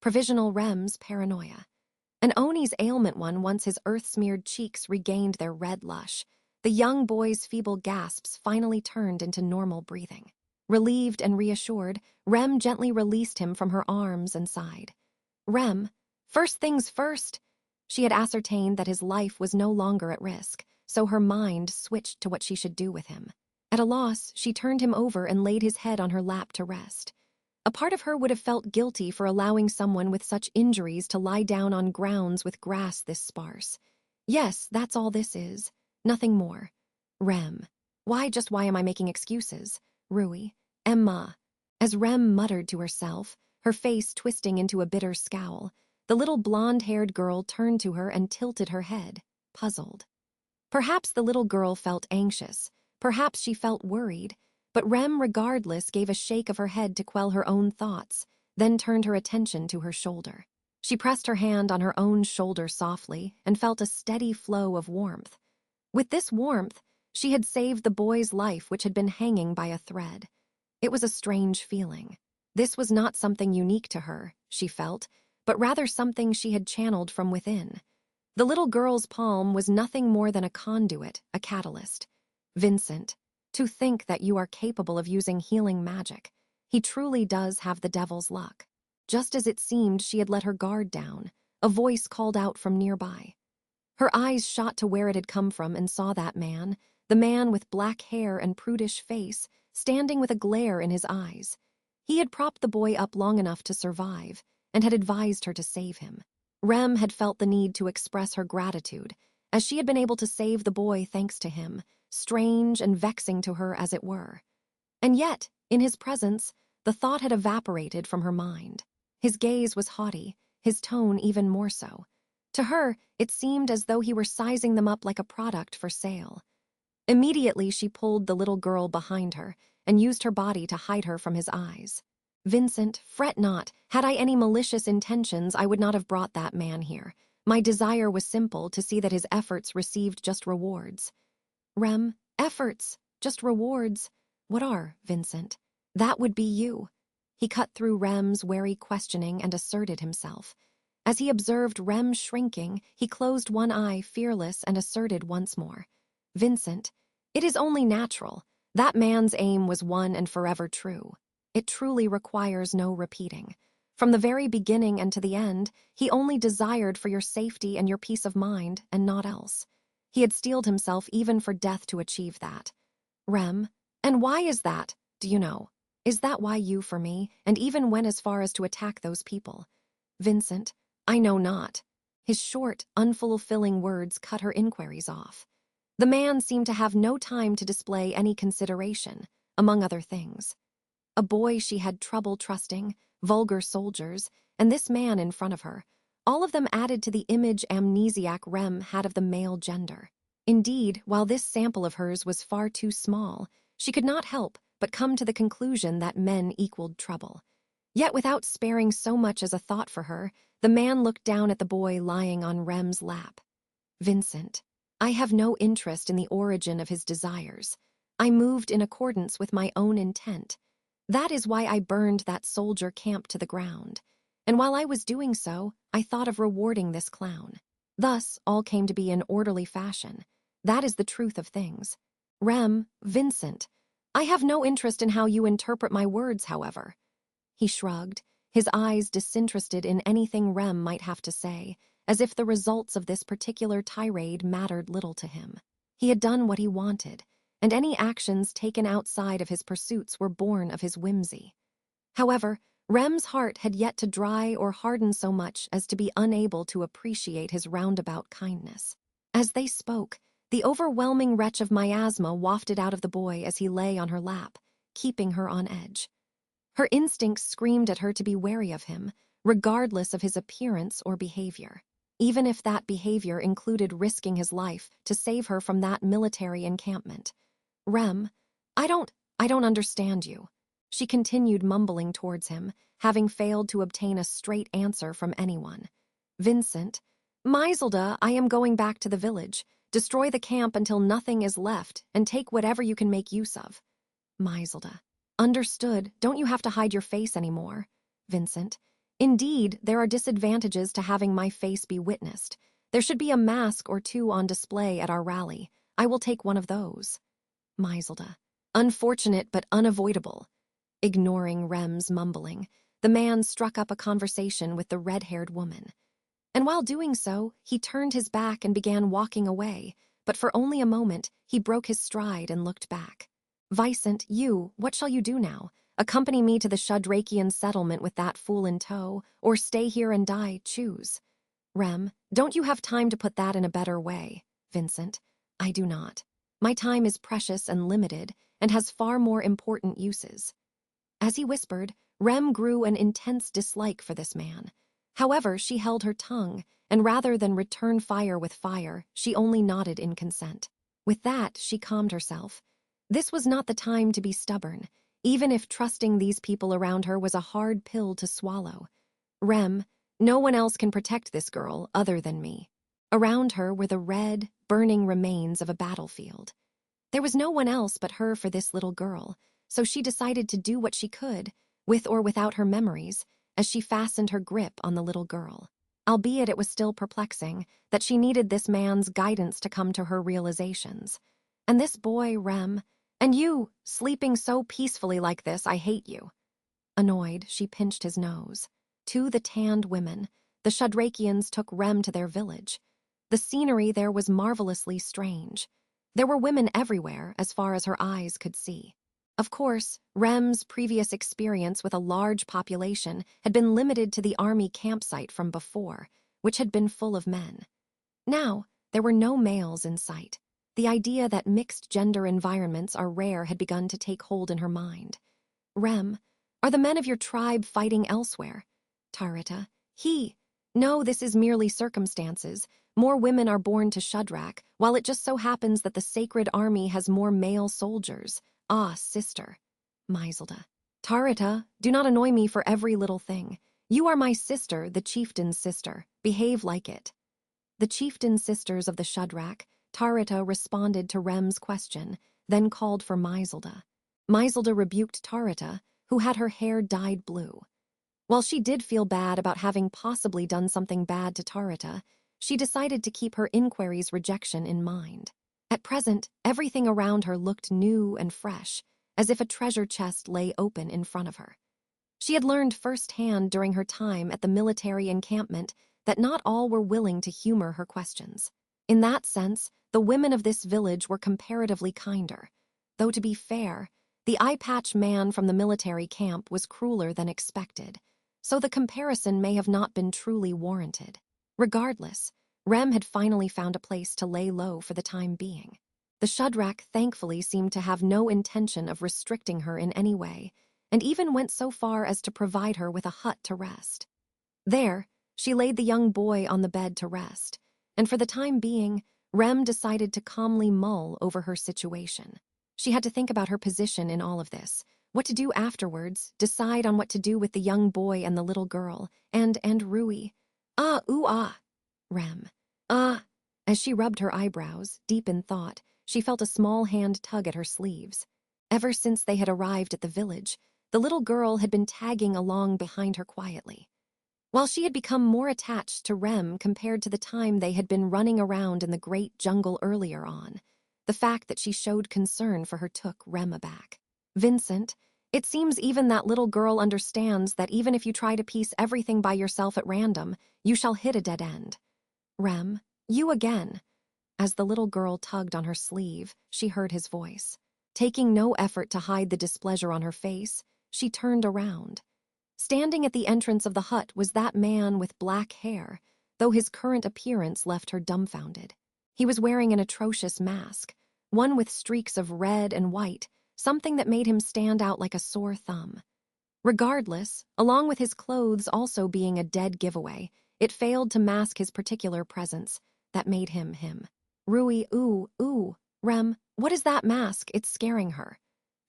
Provisional Rem's Paranoia. And Oni's Ailment one, once his earth-smeared cheeks regained their red lush, the young boy's feeble gasps finally turned into normal breathing. Relieved and reassured, Rem gently released him from her arms and sighed. Rem, first things first. She had ascertained that his life was no longer at risk, so her mind switched to what she should do with him. At a loss, she turned him over and laid his head on her lap to rest. A part of her would have felt guilty for allowing someone with such injuries to lie down on grounds with grass this sparse. Yes, that's all this is. Nothing more. Rem. Why am I making excuses? Rui. Emma. As Rem muttered to herself, her face twisting into a bitter scowl, the little blonde-haired girl turned to her and tilted her head, puzzled. Perhaps the little girl felt anxious. Perhaps she felt worried. But Rem, regardless, gave a shake of her head to quell her own thoughts, then turned her attention to her shoulder. She pressed her hand on her own shoulder softly and felt a steady flow of warmth. With this warmth, she had saved the boy's life, which had been hanging by a thread. It was a strange feeling. This was not something unique to her, she felt, but rather something she had channeled from within. The little girl's palm was nothing more than a conduit, a catalyst. Vincent. To think that you are capable of using healing magic. He truly does have the devil's luck. Just as it seemed she had let her guard down, a voice called out from nearby. Her eyes shot to where it had come from and saw that man, the man with black hair and prudish face, standing with a glare in his eyes. He had propped the boy up long enough to survive and had advised her to save him. Rem had felt the need to express her gratitude, as she had been able to save the boy thanks to him, strange and vexing to her as it were. And yet, in his presence, the thought had evaporated from her mind. His gaze was haughty, his tone even more so. To her, it seemed as though he were sizing them up like a product for sale. Immediately, she pulled the little girl behind her and used her body to hide her from his eyes. Vincent, fret not. Had I any malicious intentions, I would not have brought that man here. My desire was simple, to see that his efforts received just rewards. Rem, efforts, just rewards. What are, Vincent? That would be you. He cut through Rem's wary questioning and asserted himself. As he observed Rem shrinking, he closed one eye, fearless, and asserted once more. Vincent, it is only natural. That man's aim was one and forever true. It truly requires no repeating. From the very beginning and to the end, he only desired for your safety and your peace of mind, and not else. He had steeled himself even for death to achieve that. Rem, and why is that, do you know? Is that why you for me, and even went as far as to attack those people? Vincent, I know not. His short, unfulfilling words cut her inquiries off. The man seemed to have no time to display any consideration, among other things. A boy she had trouble trusting, vulgar soldiers, and this man in front of her, all of them added to the image amnesiac Rem had of the male gender. Indeed, while this sample of hers was far too small, she could not help but come to the conclusion that men equaled trouble. Yet without sparing so much as a thought for her, the man looked down at the boy lying on Rem's lap. Vincent, I have no interest in the origin of his desires. I moved in accordance with my own intent. That is why I burned that soldier camp to the ground. And while I was doing so, I thought of rewarding this clown. Thus, all came to be in orderly fashion. That is the truth of things. Rem, Vincent, I have no interest in how you interpret my words, however. He shrugged, his eyes disinterested in anything Rem might have to say, as if the results of this particular tirade mattered little to him. He had done what he wanted, and any actions taken outside of his pursuits were born of his whimsy. However, Rem's heart had yet to dry or harden so much as to be unable to appreciate his roundabout kindness. As they spoke, the overwhelming retch of miasma wafted out of the boy as he lay on her lap, keeping her on edge. Her instincts screamed at her to be wary of him, regardless of his appearance or behavior, even if that behavior included risking his life to save her from that military encampment. Rem, I don't understand you. She continued mumbling towards him, having failed to obtain a straight answer from anyone. Vincent, Maiselda, I am going back to the village. Destroy the camp until nothing is left, and take whatever you can make use of. Maiselda, understood. Don't you have to hide your face anymore. Vincent, Indeed, there are disadvantages to having my face be witnessed. There should be a mask or two on display at our rally. I will take one of those. Maiselda. Unfortunate but unavoidable. Ignoring Rem's mumbling, the man struck up a conversation with the red-haired woman. And while doing so, he turned his back and began walking away, but for only a moment, he broke his stride and looked back. Vicent, what shall you do now? Accompany me to the Shudrakian settlement with that fool in tow, or stay here and die, choose. Rem, don't you have time to put that in a better way? Vincent, I do not. My time is precious and limited, and has far more important uses. As he whispered, Rem grew an intense dislike for this man. However, she held her tongue, and rather than return fire with fire, she only nodded in consent. With that, she calmed herself. This was not the time to be stubborn, even if trusting these people around her was a hard pill to swallow. Rem, no one else can protect this girl other than me. Around her were the red, burning remains of a battlefield. There was no one else but her for this little girl, so she decided to do what she could, with or without her memories, as she fastened her grip on the little girl. Albeit it was still perplexing that she needed this man's guidance to come to her realizations. And this boy, Rem, and you, sleeping so peacefully like this, I hate you. Annoyed, she pinched his nose. To the tanned women, the Shudrakians took Rem to their village. The scenery there was marvelously strange. There were women everywhere, as far as her eyes could see. Of course, Rem's previous experience with a large population had been limited to the army campsite from before, which had been full of men. Now, there were no males in sight. The idea that mixed-gender environments are rare had begun to take hold in her mind. Rem, are the men of your tribe fighting elsewhere? Tarita, no, this is merely circumstances. More women are born to Shudrak, while it just so happens that the sacred army has more male soldiers. Ah, sister. Maiselda. Tarita, do not annoy me for every little thing. You are my sister, the chieftain's sister. Behave like it. The chieftain's sisters of the Shudrak, Tarita responded to Rem's question, then called for Maiselda. Maiselda rebuked Tarita, who had her hair dyed blue. While she did feel bad about having possibly done something bad to Tarita, she decided to keep her inquiry's rejection in mind. At present, everything around her looked new and fresh, as if a treasure chest lay open in front of her. She had learned firsthand during her time at the military encampment that not all were willing to humor her questions. In that sense, the women of this village were comparatively kinder, though to be fair, the eye-patch man from the military camp was crueler than expected, so the comparison may have not been truly warranted. Regardless, Rem had finally found a place to lay low for the time being. The Shudrak thankfully seemed to have no intention of restricting her in any way, and even went so far as to provide her with a hut to rest. There, she laid the young boy on the bed to rest, and for the time being, Rem decided to calmly mull over her situation. She had to think about her position in all of this, what to do afterwards, decide on what to do with the young boy and the little girl, and Rui. Rem. As she rubbed her eyebrows, deep in thought, she felt a small hand tug at her sleeves. Ever since they had arrived at the village, the little girl had been tagging along behind her quietly. While she had become more attached to Rem compared to the time they had been running around in the great jungle earlier on, the fact that she showed concern for her took Rem aback. Vincent, it seems even that little girl understands that even if you try to piece everything by yourself at random, you shall hit a dead end. Rem, you again. As the little girl tugged on her sleeve, she heard his voice. Taking no effort to hide the displeasure on her face, she turned around. Standing at the entrance of the hut was that man with black hair, though his current appearance left her dumbfounded. He was wearing an atrocious mask, one with streaks of red and white, something that made him stand out like a sore thumb. Regardless, along with his clothes also being a dead giveaway, it failed to mask his particular presence that made him him. Rui, Rem, what is that mask? It's scaring her.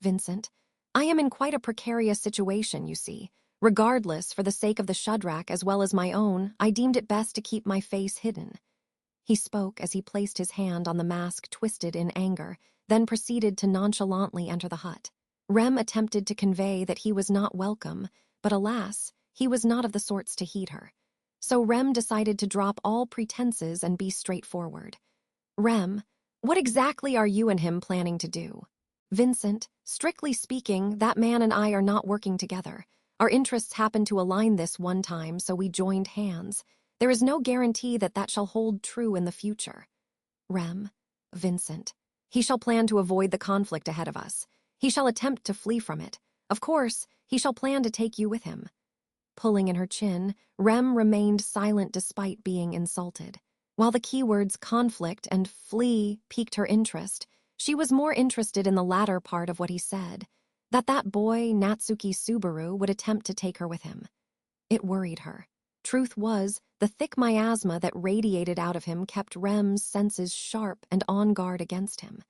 Vincent, I am in quite a precarious situation, you see. Regardless, for the sake of the Shudrak as well as my own, I deemed it best to keep my face hidden. He spoke as he placed his hand on the mask twisted in anger, then proceeded to nonchalantly enter the hut. Rem attempted to convey that he was not welcome, but alas, he was not of the sorts to heed her. So Rem decided to drop all pretenses and be straightforward. Rem, what exactly are you and him planning to do? Vincent, strictly speaking, that man and I are not working together. Our interests happened to align this one time, so we joined hands. There is no guarantee that that shall hold true in the future. Rem, Vincent, he shall plan to avoid the conflict ahead of us. He shall attempt to flee from it. Of course, he shall plan to take you with him. Pulling in her chin, Rem remained silent despite being insulted. While the keywords conflict and flee piqued her interest, she was more interested in the latter part of what he said, that boy, Natsuki Subaru, would attempt to take her with him. It worried her. Truth was, the thick miasma that radiated out of him kept Rem's senses sharp and on guard against him.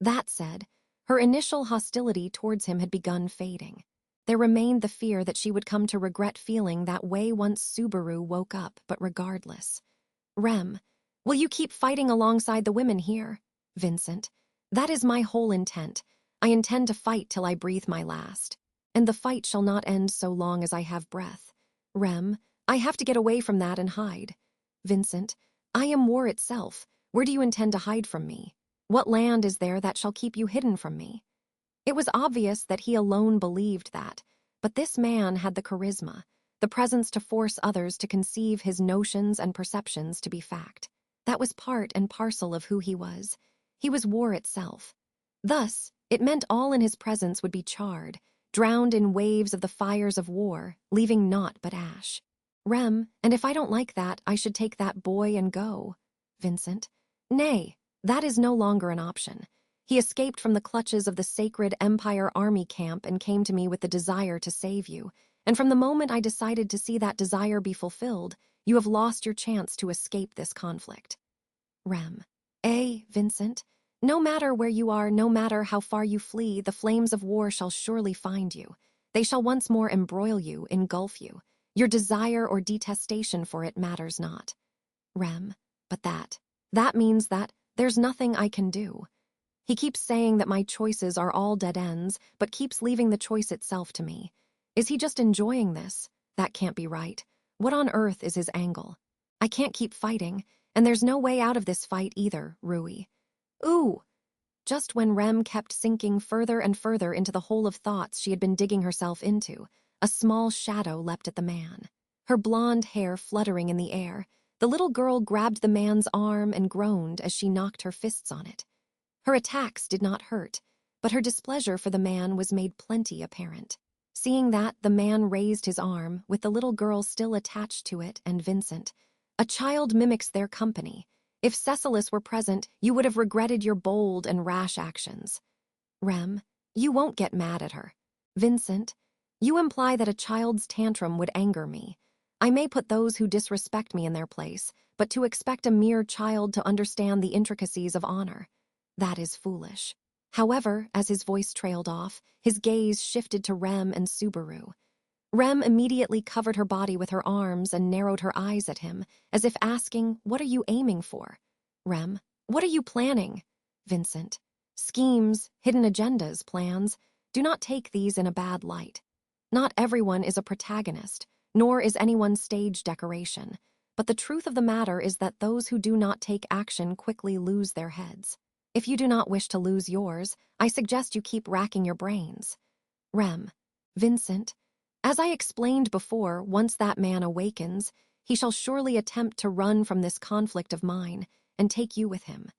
That said, her initial hostility towards him had begun fading. There remained the fear that she would come to regret feeling that way once Subaru woke up, but regardless. Rem, will you keep fighting alongside the women here? Vincent, that is my whole intent. I intend to fight till I breathe my last. And the fight shall not end so long as I have breath. Rem, I have to get away from that and hide. Vincent, I am war itself. Where do you intend to hide from me? What land is there that shall keep you hidden from me? It was obvious that he alone believed that, but this man had the charisma, the presence to force others to conceive his notions and perceptions to be fact. That was part and parcel of who he was. He was war itself. Thus, it meant all in his presence would be charred, drowned in waves of the fires of war, leaving naught but ash. Rem, and if I don't like that, I should take that boy and go. Vincent, nay, that is no longer an option. He escaped from the clutches of the sacred Empire Army camp and came to me with the desire to save you. And from the moment I decided to see that desire be fulfilled, you have lost your chance to escape this conflict. Rem, Vincent, no matter where you are, no matter how far you flee, the flames of war shall surely find you. They shall once more embroil you, engulf you. Your desire or detestation for it matters not. Rem, but that means that there's nothing I can do. He keeps saying that my choices are all dead ends, but keeps leaving the choice itself to me. Is he just enjoying this? That can't be right. What on earth is his angle? I can't keep fighting, and there's no way out of this fight either, Rui. Ooh! Just when Rem kept sinking further and further into the hole of thoughts she had been digging herself into, a small shadow leapt at the man. Her blonde hair fluttering in the air, the little girl grabbed the man's arm and groaned as she knocked her fists on it. Her attacks did not hurt, but her displeasure for the man was made plenty apparent. Seeing that, the man raised his arm, with the little girl still attached to it and Vincent. A child mimics their company. If Cecilus were present, you would have regretted your bold and rash actions. Rem, you won't get mad at her. Vincent, you imply that a child's tantrum would anger me. I may put those who disrespect me in their place, but to expect a mere child to understand the intricacies of honor, that is foolish. However, as his voice trailed off, his gaze shifted to Rem and Subaru. Rem immediately covered her body with her arms and narrowed her eyes at him, as if asking, what are you aiming for? Rem, what are you planning? Vincent, schemes, hidden agendas, plans. Do not take these in a bad light. Not everyone is a protagonist, nor is anyone stage decoration. But the truth of the matter is that those who do not take action quickly lose their heads. If you do not wish to lose yours, I suggest you keep racking your brains. Rem, Vincent, as I explained before, once that man awakens, he shall surely attempt to run from this conflict of mine and take you with him.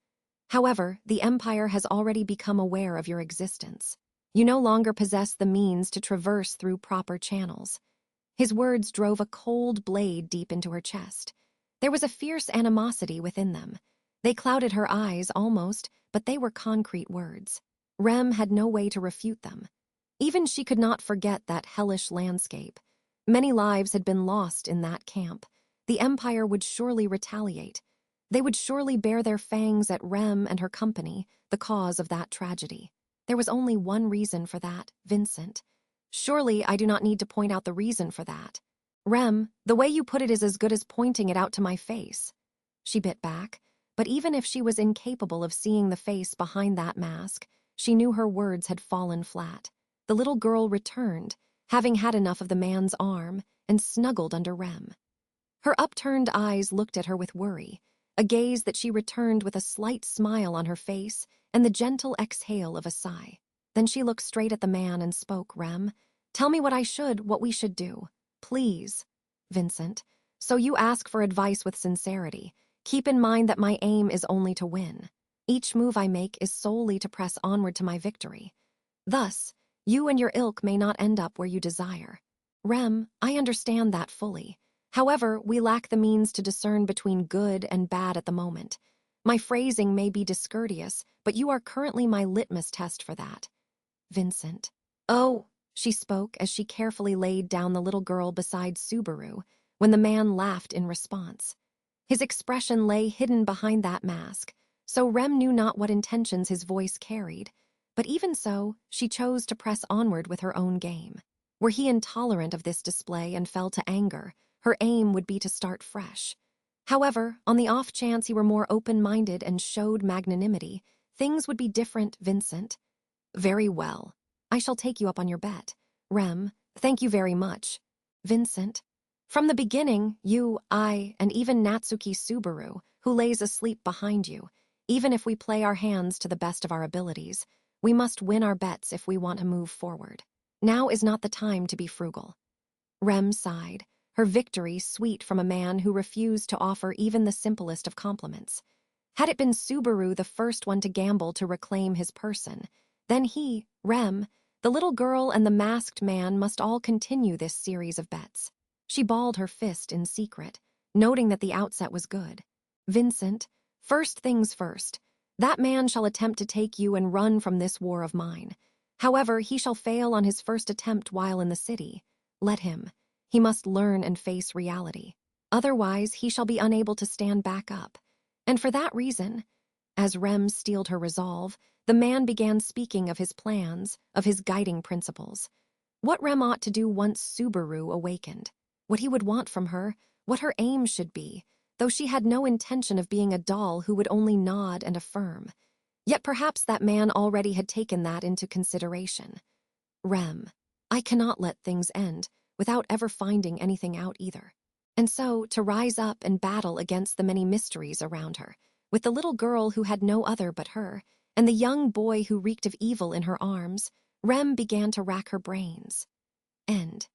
However, the Empire has already become aware of your existence. You no longer possess the means to traverse through proper channels. His words drove a cold blade deep into her chest. There was a fierce animosity within them. They clouded her eyes almost, but they were concrete words. Rem had no way to refute them. Even she could not forget that hellish landscape. Many lives had been lost in that camp. The Empire would surely retaliate. They would surely bear their fangs at Rem and her company, the cause of that tragedy. There was only one reason for that, Vincent. Surely I do not need to point out the reason for that. Rem, the way you put it is as good as pointing it out to my face. She bit back, but even if she was incapable of seeing the face behind that mask, she knew her words had fallen flat. The little girl returned, having had enough of the man's arm, and snuggled under Rem. Her upturned eyes looked at her with worry, a gaze that she returned with a slight smile on her face and the gentle exhale of a sigh. Then she looked straight at the man and spoke, "Rem, tell me what we should do. Please." "Vincent, so you ask for advice with sincerity. Keep in mind that my aim is only to win. Each move I make is solely to press onward to my victory. Thus, you and your ilk may not end up where you desire. Rem, I understand that fully. However, we lack the means to discern between good and bad at the moment. My phrasing may be discourteous, but you are currently my litmus test for that." "Vincent." "Oh," she spoke as she carefully laid down the little girl beside Subaru, when the man laughed in response. His expression lay hidden behind that mask, so Rem knew not what intentions his voice carried. But even so, she chose to press onward with her own game. Were he intolerant of this display and fell to anger, her aim would be to start fresh. However, on the off chance he were more open-minded and showed magnanimity, things would be different, Vincent. "Very well. I shall take you up on your bet. Rem, thank you very much. Vincent. From the beginning, you, I, and even Natsuki Subaru, who lays asleep behind you, even if we play our hands to the best of our abilities, we must win our bets if we want to move forward. Now is not the time to be frugal." Rem sighed, her victory sweet from a man who refused to offer even the simplest of compliments. Had it been Subaru the first one to gamble to reclaim his person, then he, Rem, the little girl and the masked man must all continue this series of bets. She balled her fist in secret, noting that the outset was good. "Vincent, first things first. That man shall attempt to take you and run from this war of mine. However, he shall fail on his first attempt while in the city. Let him. He must learn and face reality. Otherwise, he shall be unable to stand back up. And for that reason," as Rem steeled her resolve, the man began speaking of his plans, of his guiding principles. What Rem ought to do once Subaru awakened. What he would want from her, what her aim should be, though she had no intention of being a doll who would only nod and affirm. Yet perhaps that man already had taken that into consideration. "Rem, I cannot let things end without ever finding anything out either." And so, to rise up and battle against the many mysteries around her, with the little girl who had no other but her, and the young boy who reeked of evil in her arms, Rem began to rack her brains. End.